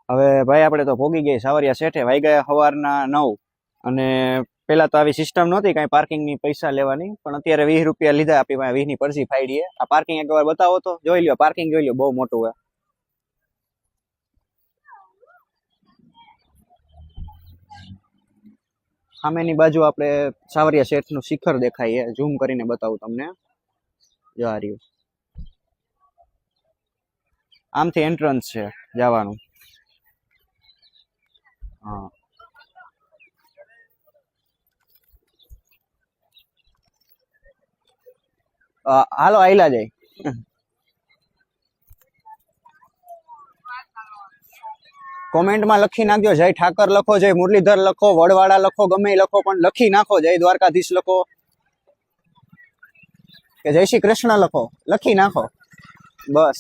હવે ભાઈ આપણે તો ભોગી ગઈ સાવરિયા શેઠે, વાગ્યા સવારના 9 અને પેલા તો આવી સિસ્ટમ નહોતી કાંઈ પાર્કિંગની પૈસા લેવાની, પણ અત્યારે 20 રૂપિયા લીધા આપણી પાસે, 20 ની પરસી ફાડીએ. આ પાર્કિંગ એકવાર બતાવો તો, જોઈ લ્યો પાર્કિંગ જોઈ લ્યો, બહુ મોટું છે. સામેની બાજુ આપણે સાવરિયા શેઠનું શિખર દેખાય, ઝૂમ કરીને બતાવું તમને. જો આ રહ્યું, આમથી એન્ટ્રન્સ છે જવાનું. હા, હાલો આયલા જાય. કોમેન્ટમાં લખી નાખજો, જય ઠાકર લખો, જય મુરલીધર લખો, વડવાળા લખો, ગમે લખો, પણ લખી નાખો. જય દ્વારકાધીશ લખો કે જય શ્રી કૃષ્ણ લખો, લખી નાખો બસ.